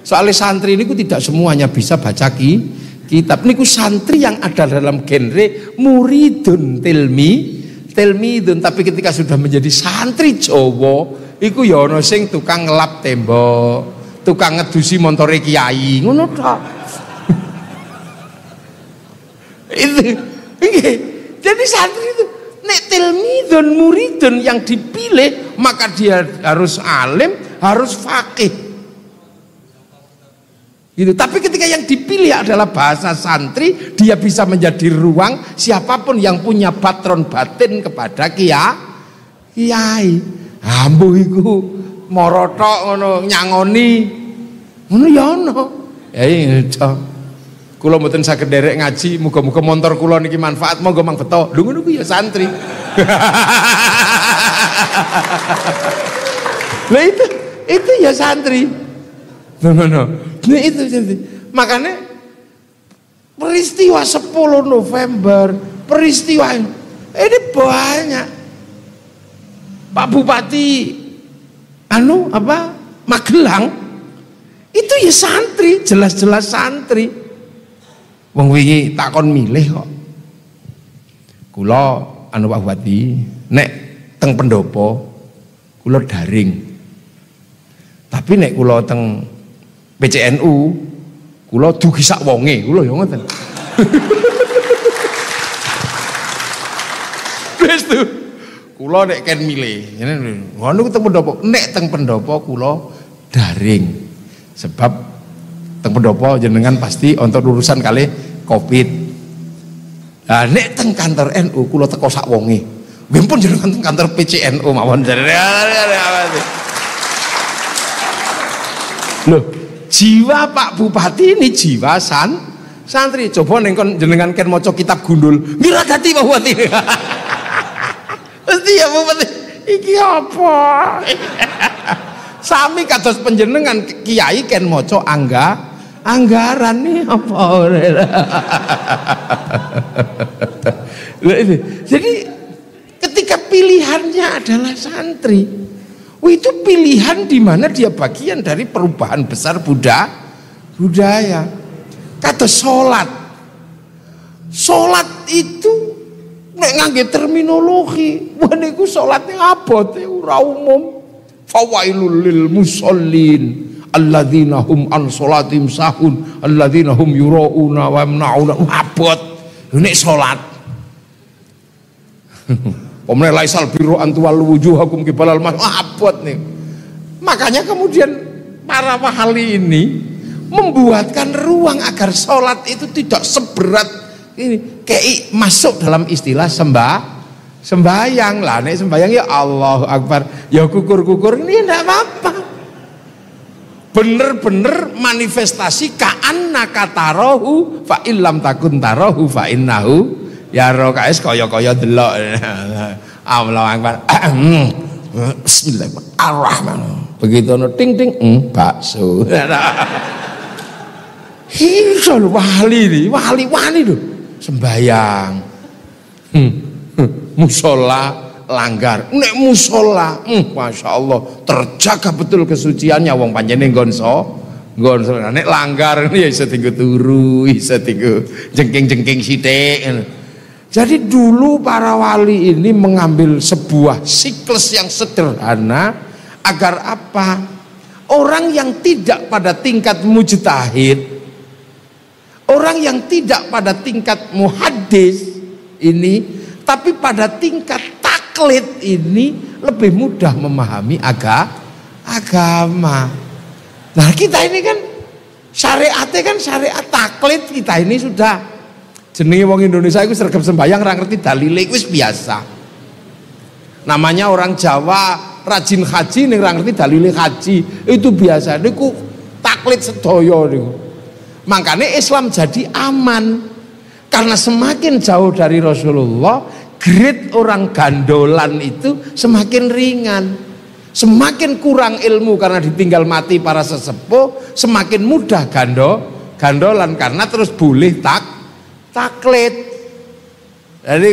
Soalnya santri niku tidak semuanya bisa baca kitab. Niku santri yang ada dalam genre muridun tilmidun, tapi ketika sudah menjadi santri Jawa, iku ya ana sing tukang ngelap tembok, tukang ngedusi montore kiai, ngono tok. Itu. Jadi santri itu nek tilmidun muridun yang dipilih, maka dia harus alim, harus faqih. Gitu. Tapi ketika yang dipilih adalah bahasa santri, dia bisa menjadi ruang siapapun yang punya patron batin kepada kiai. Ambuh iku morotok ngono nyangoni. Ngono ya ono. Ya iya. Kula mboten saged nderek ngaji, muga-muga montor kula niki manfaat, monggo mang beto. Lho ngono ku ya santri. Lah itu ya santri. No. Nah itu jadi. Makanya peristiwa 10 November, peristiwa ini banyak. Pak Bupati Magelang itu ya santri, jelas-jelas santri. Wong wingi takon milih kok. Kula Pak Bupati nek teng pendopo kula daring. Tapi nek kula teng PCNU kula dugi sak wonge, kula ya ngoten. Wis tuh. Kula nek ken milih, ngene ngono teng pendopo. Nek teng pendopo kula daring. Sebab teng pendopo jenengan pasti untuk urusan kali Covid. Nah, nek teng kantor NU kula teko sak wonge. Nggih pun jenengan teng kantor PCNU mawon. Loh, jiwa Pak Bupati ini jiwa santri. Coba nengkon jenengan ken maca kitab gundul. Ngira dadi Pak Bupati. Mesti ya Bupati. Iki apa? Sami kados panjenengan kiai ken maca anggaran nih apa? Jadi ketika pilihannya adalah santri, itu pilihan di mana dia bagian dari perubahan besar budaya. Kata sholat itu nek ngangge terminologi, wah niku sholatnya abote ora umum. Fawailul lil musallin alladzina hum an sholatim sahun alladzina hum yurauna wa yamnauna. Abot nek sholat. Pemene laisal biru antuwal wujuhakum kibalal mas abot nih. Makanya kemudian para wali ini membuatkan ruang agar sholat itu tidak seberat ini, kayak masuk dalam istilah sembahyang lah. Nek sembahyang ya Allahu Akbar, ya kukur ini tidak apa-apa. Bener-bener manifestasi ka'annaka tarahu fa illam takun tarahu fa innahu ya rokaes kaya-kaya delok. Allahu Akbar. Bismillahirrahmanirrahim. Begitu no ting bakso. Iso wali lho sembayang. Musola langgar. Nek musola, Masya Allah terjaga betul kesuciannya. Wong panjene nggon nek langgar ini ya iso tinggu turu, iso tinggu jengking sithik. Jadi dulu para wali ini mengambil sebuah siklus yang sederhana agar apa? Orang yang tidak pada tingkat mujtahid, orang yang tidak pada tingkat muhaddis ini, tapi pada tingkat taklid ini lebih mudah memahami agama. Nah kita ini kan syariatnya kan syariat taklid, kita ini sudah jenenge wong Indonesia itu sergap sembahyang ra ngerti dalile wis biasa. Namanya orang Jawa rajin haji ning ra ngerti dalile haji, itu biasa. Niku taklid sedaya niku. Makanya Islam jadi aman. Karena semakin jauh dari Rasulullah, grade orang gandolan itu semakin ringan. Semakin kurang ilmu karena ditinggal mati para sesepuh, semakin mudah gandolan karena terus boleh taklid. Jadi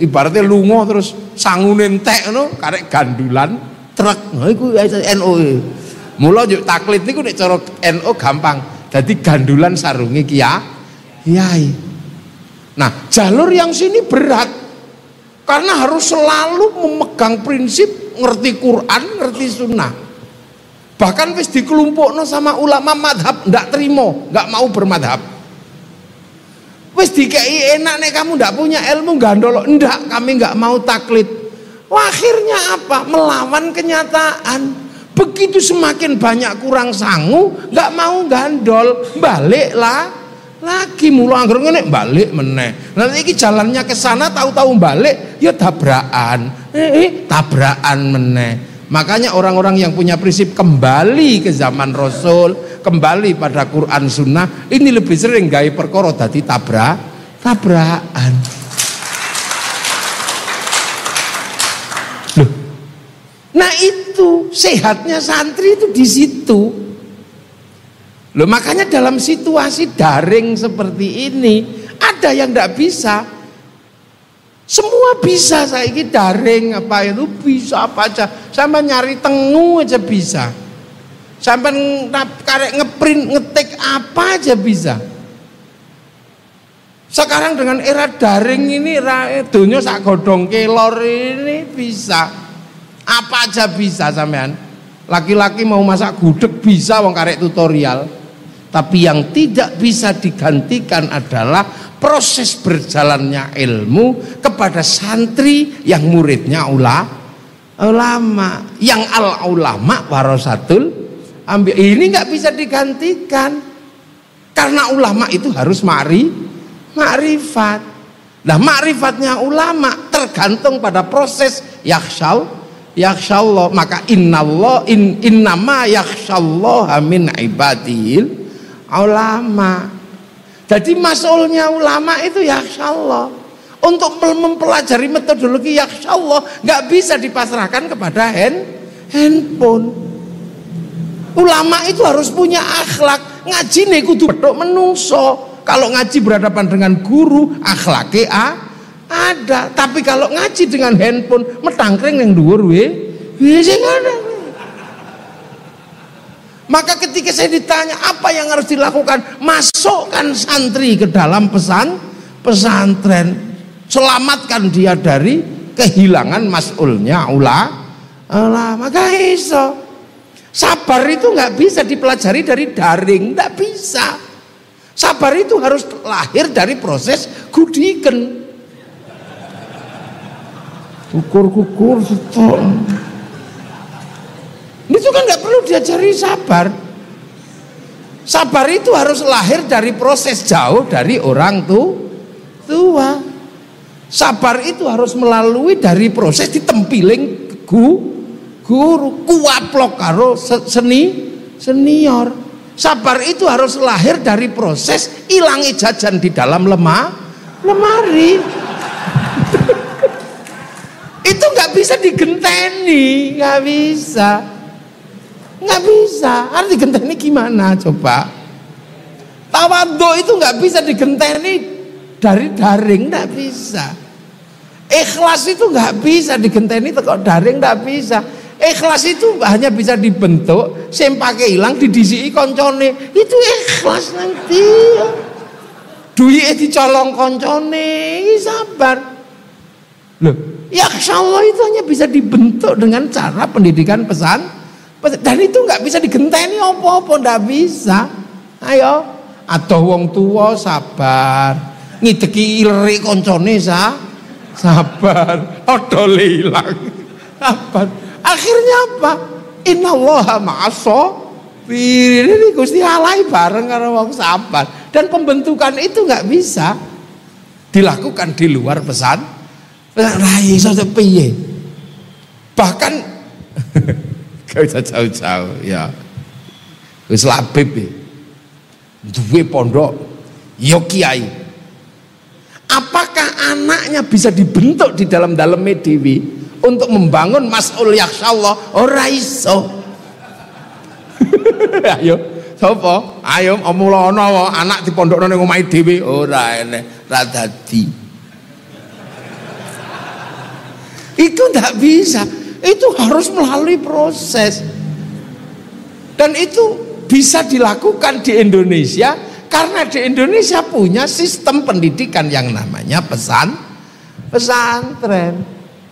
ibaratnya lunga terus sangune entek ngono karek gandulan truk. Nah iku NU. Mula yuk taklid niku nek cara NU gampang. Dadi gandulan sarunge kiai. Nah, jalur yang sini berat. Karena harus selalu memegang prinsip ngerti Quran, ngerti sunnah. Bahkan wis dikelompokno sama ulama madhab ndak terima, nggak mau bermadhab. Wis dikei enak nek kamu ndak punya ilmu gandol, ndak, kami nggak mau taklid. Wah, akhirnya apa? Melawan kenyataan. Begitu semakin banyak kurang sangu, nggak mau gandol, baliklah lagi mula anggar ngene balik meneh. Nanti iki jalannya ke sana tahu-tahu balik ya tabrakan. Tabrakan meneh. Makanya orang-orang yang punya prinsip kembali ke zaman Rasul, kembali pada Quran Sunnah, ini lebih sering gawe perkara dadi tabrakan. Loh. Nah itu sehatnya santri itu di situ. Loh, makanya dalam situasi daring seperti ini ada yang tidak bisa. Semua bisa saiki daring, apa itu bisa apa aja. Sampai nyari tengu aja bisa. Sampai karek ngeprint, ngetik apa aja bisa. Sekarang dengan era daring ini, dunia sak godhong kelor ini bisa. Apa aja bisa sampean. Laki-laki mau masak gudeg bisa wong karek tutorial. Tapi yang tidak bisa digantikan adalah proses berjalannya ilmu kepada santri yang muridnya ulama, yang al ulama warasatul ambil. Ini nggak bisa digantikan karena ulama itu harus ma'rifat. Nah, ma'rifatnya ulama tergantung pada proses yakhsyallah. Maka innama yakhsyallaha min ibadil ulama. Jadi mas'ulnya ulama itu yakhsyallah. Untuk mempelajari metodologi yakhsyallah nggak bisa dipasrahkan kepada handphone. Ulama itu harus punya akhlak. Ngaji nih kudu bedok menungso. Kalau ngaji berhadapan dengan guru, akhlaknya ada. Tapi kalau ngaji dengan handphone, metangkring yang dhuwur sing ada. Maka ketika saya ditanya apa yang harus dilakukan, masukkan santri ke dalam pesantren, selamatkan dia dari kehilangan mas'ulnya ulama. Maka iso. Sabar itu nggak bisa dipelajari dari daring, nggak bisa. Sabar itu harus lahir dari proses gudiken. Kukur setok. Itu kan nggak perlu diajari sabar. Sabar itu harus lahir dari proses jauh dari orang tua. Sabar itu harus melalui dari proses ditempiling guru, kuaplok karo senior. Sabar itu harus lahir dari proses ilangi jajan di dalam lemari. Itu nggak bisa digenteni, nggak bisa. Arti genteni gimana coba? Tawadhu itu nggak bisa digenteni dari daring, nggak bisa. Ikhlas itu nggak bisa digenteni teko daring, nggak bisa. Ikhlas itu hanya bisa dibentuk sempake ilang didisiki koncone. Itu ikhlas nanti. Duwike dicolong koncone, sabar. Loh, yakhsyallah itu hanya bisa dibentuk dengan cara pendidikan dan itu nggak bisa digenteni apa-apa, nggak bisa. Ayo, atau wong tua sabar, ngideki ilri koncone sabar, odole ilang sabar. Akhirnya apa? Innallaha ma'as-sabirin. Ini Gusti Allah bareng karo wong sabar. Dan pembentukan itu nggak bisa dilakukan di luar pesan. Rai iso piye? Bahkan gak usah jauh-jauh ya. Wis labib duwe pondok ya kiai. Apakah anaknya bisa dibentuk di dalam-dalamnya dewi untuk membangun mas'ul yakhsyallah? Ora iso. Ayo, sapa? Ayo omulana anak dipondokno ning omahe dhewe ora enek, ra dadi. Itu ndak bisa. Itu harus melalui proses. Dan itu bisa dilakukan di Indonesia karena di Indonesia punya sistem pendidikan yang namanya pesantren.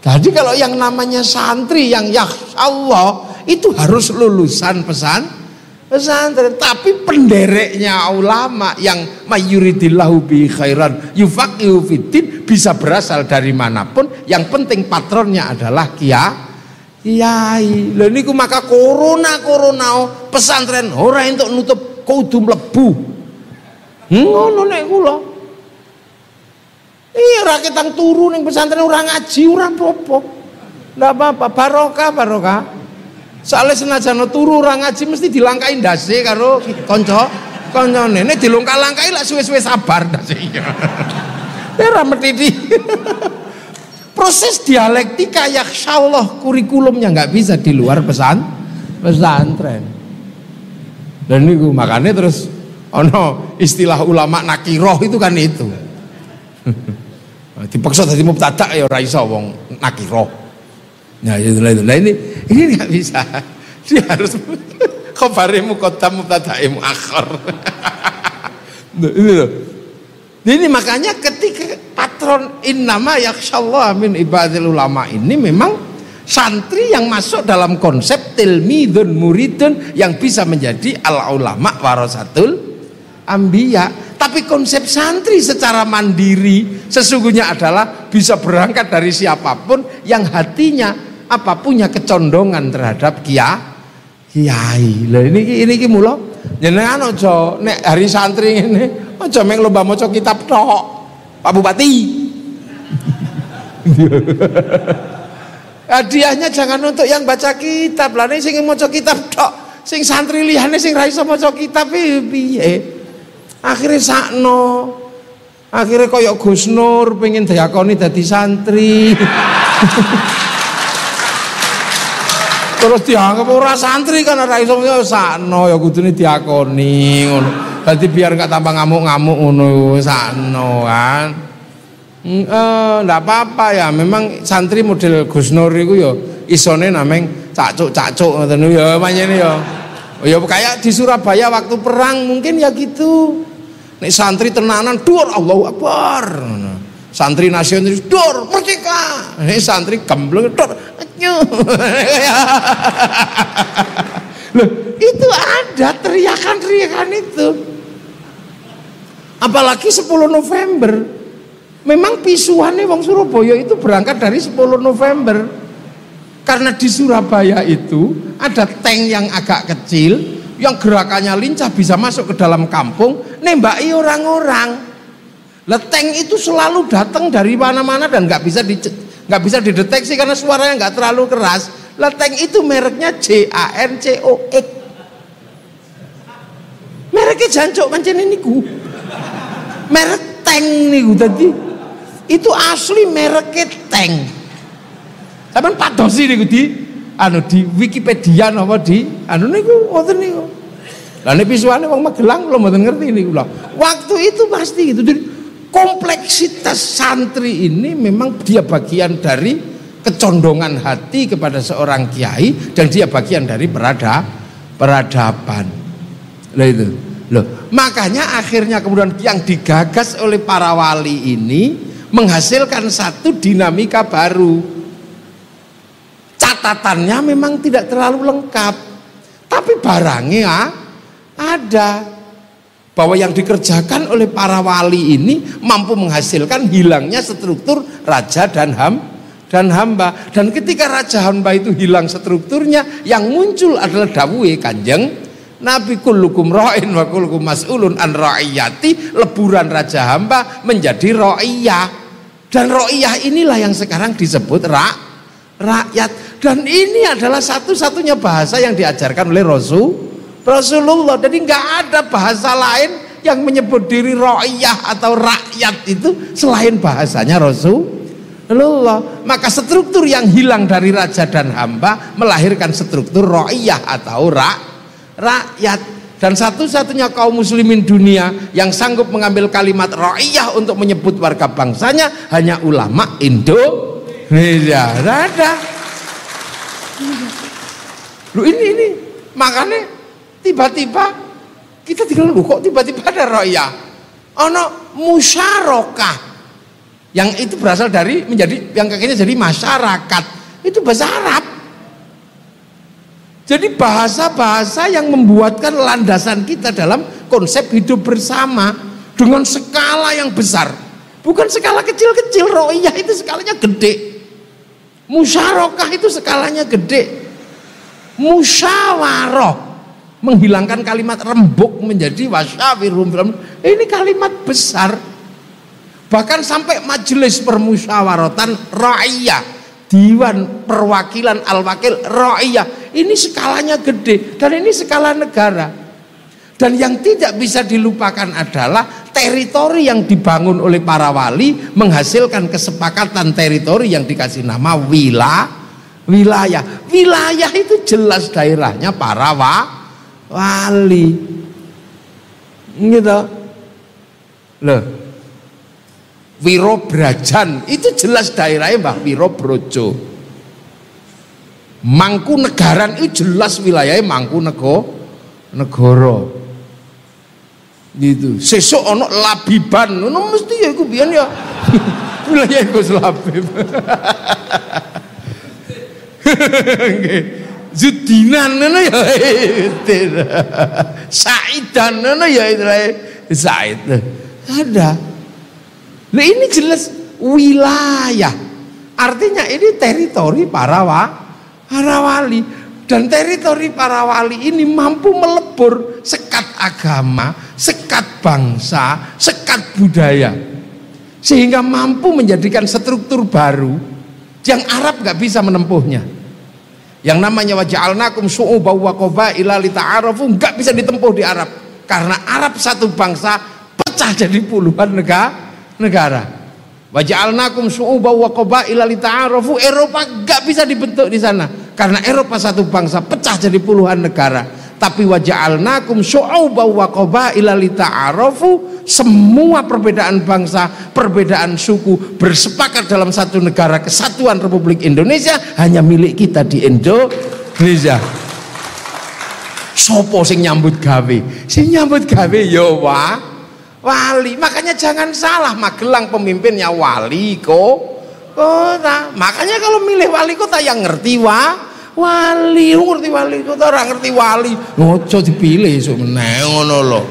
Jadi kalau yang namanya santri yang ya Allah itu harus lulusan pesantren. Tapi pendereknya ulama yang mayuridillahu bi khairan yufaqihu fiddin bisa berasal dari manapun, yang penting patronnya adalah kiai. Lha niku maka corona pesantren ora entuk nutup kudu mlebu. Ngono nek kula. Iya rakyat turu ning pesantren ora ngaji ora apa-apa. Ndak apa-apa, barokah. Soale senajan turu ora ngaji mesti dilangkai ndase karo kancane. Nek dilongkak-langkai lak suwe-suwe sabar ndase. Ora metiti. Proses dialektika insyaallah kurikulumnya nggak bisa di luar pesantren. Dan niku makanya terus ono istilah ulama nakiroh itu kan itu. Dipaksa dadi mubtada ya ora iso wong nakiroh. Nah itulah. Nah ini nggak bisa. Dia harus khabare muqaddam mubtadae muakhir. Ini loh. Ini makanya ketika patron innama yakhsyallah min ibadil ulama ini memang santri yang masuk dalam konsep tilmidun muridun yang bisa menjadi al ulama warasatul anbiya. Tapi konsep santri secara mandiri sesungguhnya adalah bisa berangkat dari siapapun yang hatinya punya kecondongan terhadap kiai. Lah ini mula jenengan aja nek hari santri ngene aja meng lomba maca kitab tok, Pak Bupati. Hadiahnya jangan untuk yang baca kitab lah, nek sing maca kitab tok, sing santri liyane sing ra iso maca kitab piye? Akhire sakno. Akhire kaya Gus Nur pengen diakoni dadi santri. Terus dianggap ora santri kan ora iso sakno ya kudune diakoni ngono. Dadi biar enggak tambah ngamuk-ngamuk ngono sakno kan. Ndak apa-apa ya, memang santri model Gus Nur iku ya isone nameng cacuk-cacuk ngoten ya pancene ya. Ya kayak di Surabaya waktu perang mungkin ya gitu. Nek santri tenanan dur Allahu Akbar. Santri nasionalis dur merdeka. Nek santri gembleng dur Loh, itu ada teriakan-teriakan itu. Apalagi 10 November. Memang pisuannya wong Surabaya itu berangkat dari 10 November. Karena di Surabaya itu ada tank yang agak kecil, yang gerakannya lincah bisa masuk ke dalam kampung, nembaki orang-orang. Lah tank itu selalu datang dari mana-mana dan nggak bisa dideteksi karena suaranya nggak terlalu keras. Lah tank itu mereknya JANCOX. Mereknya jancuk pancen niku. Merek tank niku tadi. Itu asli mereknya tank. Sampeyan padosi niku di Wikipedia napa niku wonten niku. Lah nek pisuane wong Magelang lho mboten ngerti niku lho. Waktu itu pasti gitu. Jadi kompleksitas santri ini memang dia bagian dari kecondongan hati kepada seorang kiai dan dia bagian dari peradaban. Lah itu. Loh, makanya akhirnya kemudian yang digagas oleh para wali ini menghasilkan satu dinamika baru. Catatannya memang tidak terlalu lengkap, tapi barangnya ada. Bahwa yang dikerjakan oleh para wali ini mampu menghasilkan hilangnya struktur raja dan hamba. Dan ketika raja hamba itu hilang strukturnya, yang muncul adalah dawuhe Kanjeng Nabi, kullukum ra'in wa kullukum mas'ulun an ra'iyati. Leburan raja hamba menjadi ra'iyah. Dan ra'iyah inilah yang sekarang disebut rakyat. Dan ini adalah satu-satunya bahasa yang diajarkan oleh Rasulullah. Jadi nggak ada bahasa lain yang menyebut diri ra'iyah atau rakyat itu selain bahasanya Rasulullah. Maka struktur yang hilang dari raja dan hamba melahirkan struktur ra'iyah atau rakyat. Dan satu-satunya kaum muslimin dunia yang sanggup mengambil kalimat ra'iyah untuk menyebut warga bangsanya hanya ulama Indonesia. Ada. Lu ini makanya tiba-tiba kita tinggal kok tiba-tiba ada ro'iyah, ono musyarakah, yang itu berasal dari menjadi yang kakinya jadi masyarakat, itu bahasa Arab. Jadi bahasa-bahasa yang membuatkan landasan kita dalam konsep hidup bersama dengan skala yang besar, bukan skala kecil-kecil. Ro'iyah itu skalanya gede, musyarakah itu skalanya gede, musyawarah menghilangkan kalimat rembuk menjadi wasyawirum, ini kalimat besar. Bahkan sampai majelis permusyawaratan ra'iyah, Diwan Perwakilan Al-Wakil Ra'iyah, ini skalanya gede dan ini skala negara. Dan yang tidak bisa dilupakan adalah teritori yang dibangun oleh para wali menghasilkan kesepakatan teritori yang dikasih nama wilayah. Wilayah itu jelas daerahnya para wali. Gitu. Loh. Wirobrajan itu jelas daerahnya Mbah Wirobrojo. Mangkunegaran itu jelas wilayahnya Mangkunegara. Gitu. Sesuk ono Labiban, ono mesti ya iku biyen ya. Wilayah Gus Labib. Nggih. Zudinan ngono ya. Saidan ngono ya Said. Ada. Nah ini jelas wilayah, artinya ini teritori para wali, dan teritori para wali ini mampu melebur sekat agama, sekat bangsa, sekat budaya, sehingga mampu menjadikan struktur baru yang Arab gak bisa menempuhnya. Yang namanya waja'alnakum syu'uban wa qabaila lita'arafu gak bisa ditempuh di Arab, karena Arab satu bangsa pecah jadi puluhan negara. Waja'alnakum syu'uban wa qabaila lita'arafu, Eropa gak bisa dibentuk di sana karena Eropa satu bangsa pecah jadi puluhan negara. Tapi waja'alnakum syu'uban wa qabaila lita'arafu, semua perbedaan bangsa, perbedaan suku bersepakat dalam satu negara kesatuan Republik Indonesia, hanya milik kita di Indonesia. Sopo sing nyambut gawe? Sing nyambut gawe ya wali. Makanya jangan salah, Magelang pemimpinnya wali kota. Makanya kalau milih wali kota yang ngerti wali, ngerti wali kota, orang ngerti wali, ngojo dipilih semene ngono lho.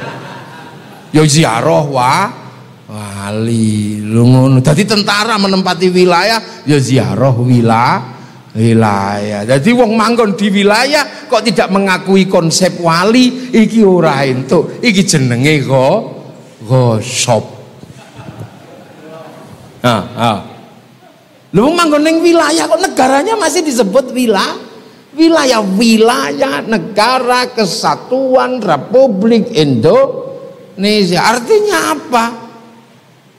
Ya ziarah wali lho ngono. Dadi tentara menempati wilayah ya ziarah wilayah. Jadi wong manggon di wilayah kok tidak mengakui konsep wali, iki ora entuk, iki jenenge gosop. Lu manggon ning wilayah kok negaranya masih disebut wilayah negara kesatuan Republik Indonesia. Artinya apa?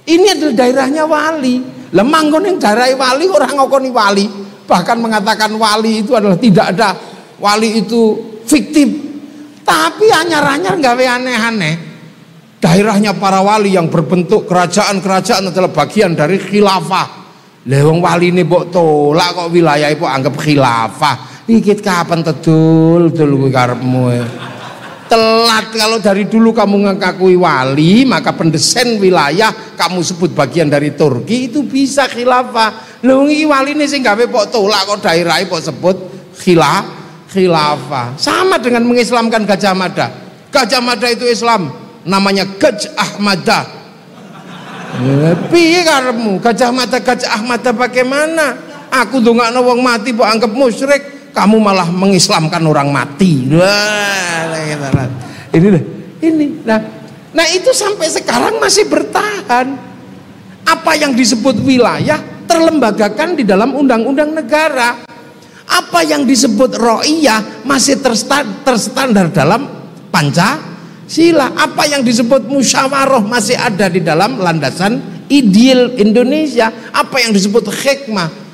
Ini adalah daerahnya wali. Lah manggon ning daerah wali orang ngokoni wali, bahkan mengatakan wali itu adalah tidak ada, wali itu fiktif. Tapi anyar-anyar gawe aneh-aneh. Daerahnya para wali yang berbentuk kerajaan-kerajaan adalah bagian dari khilafah. Lewong wali ini mbok tolak kok wilayah iku anggap khilafah. Iki kapan tedul kuwi karepmu. Telat. Kalau dari dulu kamu ngakui wali, maka pendesain wilayah kamu sebut bagian dari Turki, itu bisa khilafah. Lewong iki waline sing gawe mbok tolak kok daerahe mbok sebut khilafah. Sama dengan mengislamkan Gajah Mada. Gajah Mada itu Islam, namanya Gajah Ahmada. Piye karepmu? Gajah Ahmada bagaimana? Aku ndongakno wong mati mbok anggap musyrik, kamu malah mengislamkan orang mati. Ini. Nah itu sampai sekarang masih bertahan. Apa yang disebut wilayah terlembagakan di dalam undang-undang negara. Apa yang disebut ro'iyah masih terstandar dalam Pancasila. Apa yang disebut musyawarah masih ada di dalam landasan ideal Indonesia. Apa yang disebut hikmah,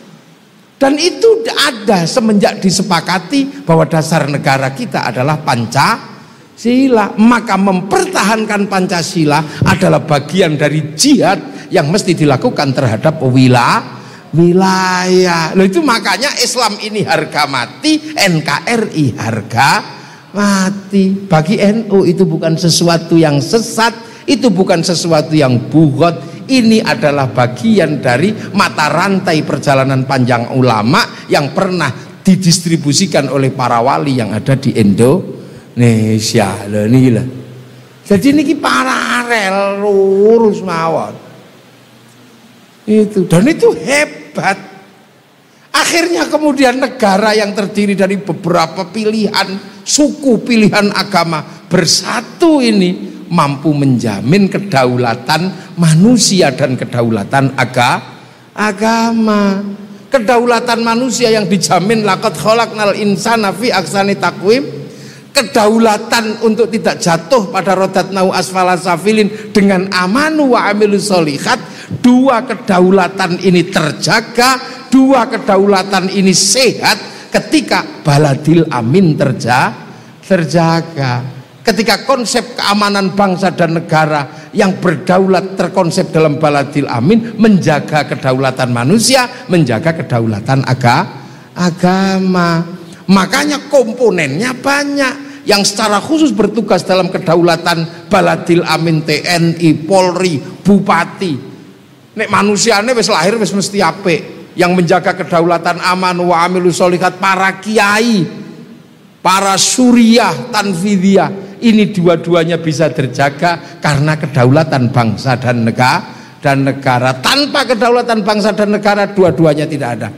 dan itu ada semenjak disepakati bahwa dasar negara kita adalah Pancasila. Maka mempertahankan Pancasila adalah bagian dari jihad yang mesti dilakukan terhadap wilayah. Loh, itu makanya Islam ini harga mati, NKRI harga mati. Bagi NU itu bukan sesuatu yang sesat, itu bukan sesuatu yang bugot. Ini adalah bagian dari mata rantai perjalanan panjang ulama yang pernah didistribusikan oleh para wali yang ada di Indonesia. Jadi ini paralel lurus mawon. Itu, dan itu hebat. Akhirnya kemudian negara yang terdiri dari beberapa pilihan suku, pilihan agama bersatu ini mampu menjamin kedaulatan manusia dan kedaulatan agama. Kedaulatan manusia yang dijamin laqad khalaqnal insana fi ahsani taqwim. Kedaulatan untuk tidak jatuh pada rodatnau asfala safilin dengan amanu wa amilus sholihat. Dua kedaulatan ini terjaga, dua kedaulatan ini sehat ketika baladil amin terjaga. Ketika konsep keamanan bangsa dan negara yang berdaulat terkonsep dalam baladil amin, menjaga kedaulatan manusia, menjaga kedaulatan agama. Makanya komponennya banyak. Yang secara khusus bertugas dalam kedaulatan baladil amin TNI, Polri, Bupati. Nek manusiane wis lahir wis mesti apik. Yang menjaga kedaulatan aman wa amilus sholihat para kiai, para suriah tanfidiyah. Ini dua-duanya bisa terjaga karena kedaulatan bangsa dan negara. Tanpa kedaulatan bangsa dan negara, dua-duanya tidak ada.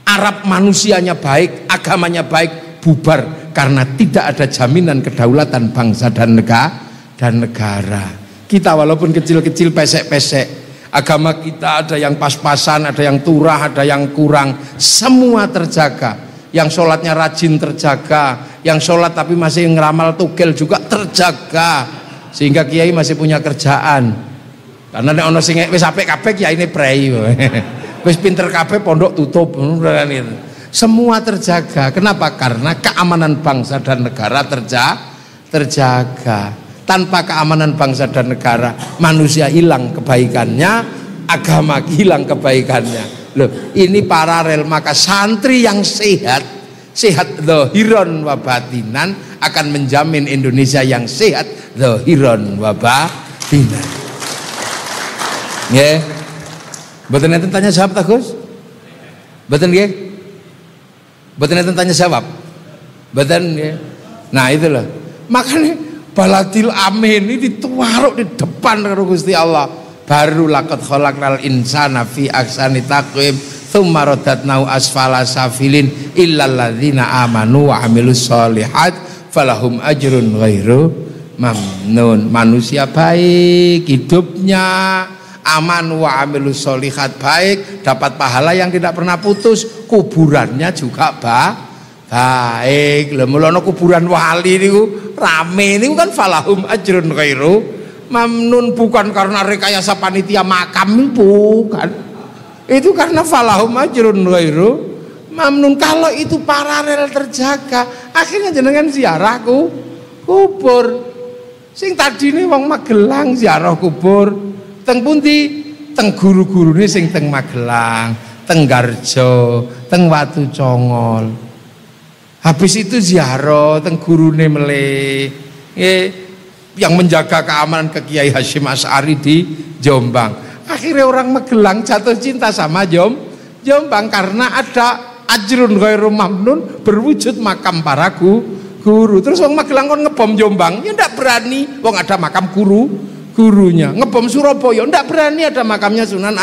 Arab manusianya baik, agamanya baik, bubar karena tidak ada jaminan kedaulatan bangsa dan negara. Kita walaupun kecil-kecil, pesek-pesek, agama kita ada yang pas-pasan, ada yang turah, ada yang kurang, semua terjaga. Yang sholatnya rajin terjaga, yang sholat tapi masih ngeramal tugel juga terjaga, sehingga kiai masih punya kerjaan. Karena nek ono sing wis apik kabeh kiai ini prei, wis pinter kabeh pondok tutup, semua terjaga. Kenapa? Karena keamanan bangsa dan negara terjaga. Tanpa keamanan bangsa dan negara, manusia hilang kebaikannya, agama hilang kebaikannya. Loh, ini paralel. Maka santri yang sehat zahiron wa batinan akan menjamin Indonesia yang sehat zahiron wa batinan. Nggih. Mboten enten tanya jawab ta, Gus? Mboten nggih? Mboten enten tanya jawab? Mboten nggih. Nah, itu loh. Makanya baladil amin ini dituaruk di depan karo Gusti Allah. Baru laqad khalaqnal insana fi ahsani taqwim tsumma radatnau asfala safilin illal ladzina amanu wa amilus sholihat falahum ajrun ghairu mamnun. Manusia baik hidupnya, aman wa amilus sholihat baik, dapat pahala yang tidak pernah putus, kuburannya juga baik. Lha mulane kuburan wali niku rame niku kan falahum ajrun ghairu mamnun, bukan karena rekayasa panitia makam, bukan. Itu karena falahum ajrun ghairu mamnun. Kalau itu paralel terjaga, akhirnya jenengan ziarah kubur. Sing tadi ini wong Magelang ziarah kubur teng pundi? Teng guru-gurune sing teng Magelang, teng Garjo, teng Watu Congol. Habis itu ziarah teng gurune meleh. Yang menjaga keamanan ke Kiai Hasyim Asy'ari di Jombang. Akhirnya orang Magelang jatuh cinta sama Jombang karena ada ajrun ghairu mamnun, berwujud makam para guru. Terus orang Magelang kon ngebom Jombang, ya ndak berani, wong ada makam gurunya. Ngebom Surabaya, ndak berani, ada makamnya Sunan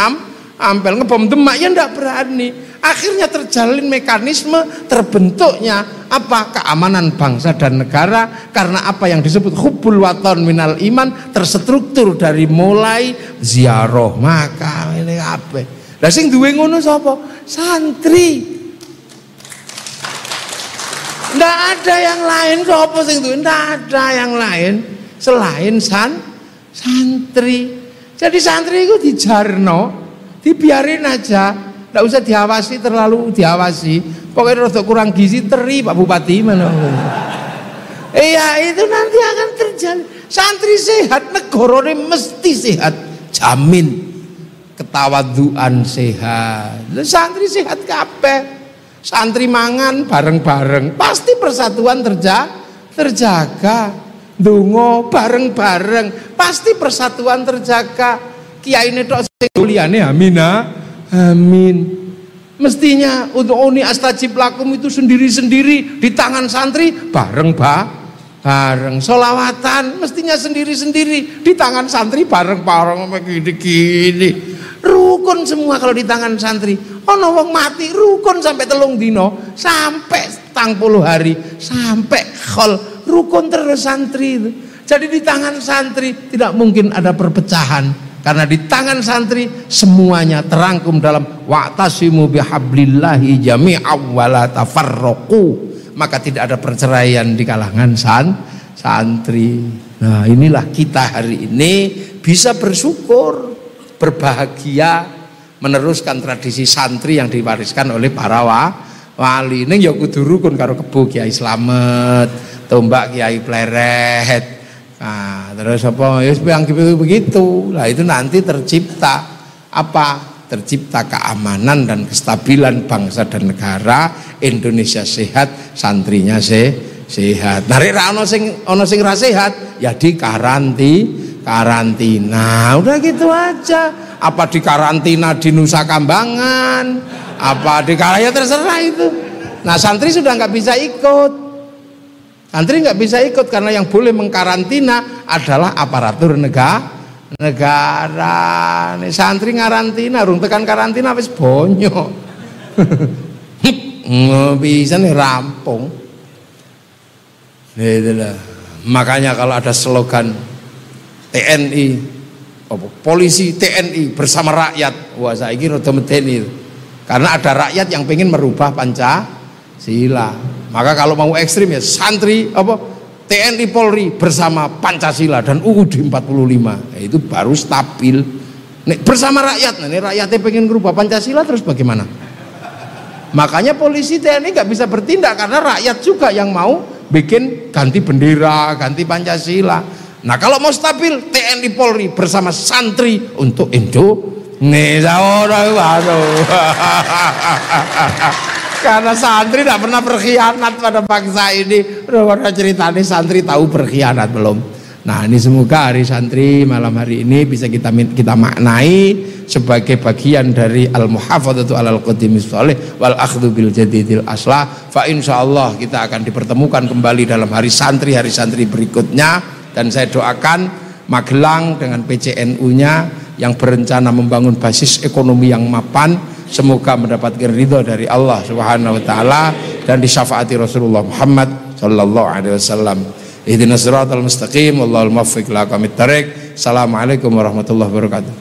Ampel. Ngebom Demak, ya ndak berani. Akhirnya terjalin mekanisme terbentuknya apa? Keamanan bangsa dan negara, karena apa yang disebut hubbul waton minal iman terstruktur dari mulai ziarah makam ini apa? Lah sing duwe ngono sapa? Santri. Ndak ada yang lain, sapa sing duwe? Ndak ada yang lain selain santri. Jadi santri itu dijarno, dibiarin aja. Nggak usah diawasi, terlalu diawasi. Pokoknya rada kurang gizi teri Pak Bupati mana. Iya, itu nanti akan terjadi. Santri sehat, negarane mesti sehat. Jamin. Ketawaduan sehat. Santri sehat kabeh. Santri mangan bareng-bareng, pasti persatuan terjaga. Ndonga bareng-bareng, pasti persatuan terjaga. Kiyaine tok sing liyane amin. Amin. Mestinya untuk uni astajib lakum itu sendiri-sendiri di tangan santri bareng. Sholawatan mestinya sendiri-sendiri di tangan santri bareng-bareng gini-gini. Rukun semua kalau di tangan santri. Ono wong mati rukun sampai 3 dino, sampai 40 hari, sampai khol, rukun terus santri itu. Jadi di tangan santri tidak mungkin ada perpecahan, karena di tangan santri semuanya terangkum dalam wa'tasimu bihablillahi jami'an wa la tafarraqu. Maka tidak ada perceraian di kalangan santri. Nah, inilah kita hari ini bisa bersyukur, berbahagia meneruskan tradisi santri yang diwariskan oleh para wali. Ning ya kudu rukun karo Kebo Kiai Slamet, Tombak Kiai Pleret. Nah, terus apa ya yang begitu. Lah itu nanti tercipta apa? Tercipta keamanan dan kestabilan bangsa dan negara. Indonesia sehat, santrinya sehat. Nah, rek ana sing ra sehat ya di karantina. Udah gitu aja. Apa di karantina di Nusa Kambangan, apa di Karaya, terserah itu. Nah, santri sudah nggak bisa ikut. Santri nggak bisa ikut karena yang boleh mengkarantina adalah aparatur negara. Nih santri ngarantina, rung tekan karantina wis bonyok. Bisa nih rampung. Itulah. Makanya kalau ada slogan TNI, polisi TNI bersama rakyat, wah saiki rada medeni. Karena ada rakyat yang pengen merubah Pancasila. Maka kalau mau ekstrim ya santri TNI Polri bersama Pancasila dan UUD 45. Nah, itu baru stabil. Nih, bersama rakyat. Nah, ini rakyatnya pengen merubah Pancasila terus bagaimana? Makanya polisi TNI nggak bisa bertindak karena rakyat juga yang mau bikin ganti bendera, ganti Pancasila. Nah, kalau mau stabil TNI Polri bersama santri untuk Indonesia. Karena santri tidak pernah berkhianat pada bangsa ini. Udah ceritanya santri tahu berkhianat belum? Nah, ini semoga hari santri malam hari ini bisa kita maknai sebagai bagian dari al-muhafadzatu alal qadimis shalih wal akhdhu bil jadidil aslah. Fa insyaallah kita akan dipertemukan kembali dalam hari santri berikutnya. Dan saya doakan Magelang dengan PCNU-nya yang berencana membangun basis ekonomi yang mapan, semoga mendapatkan ridho dari Allah Subhanahu wa taala dan disyafaati Rasulullah Muhammad sallallahu alaihi wasallam. Ihdinas siratal mustaqim, wallahul muwaffiq ila aqwamit thariq. Assalamualaikum warahmatullahi wabarakatuh.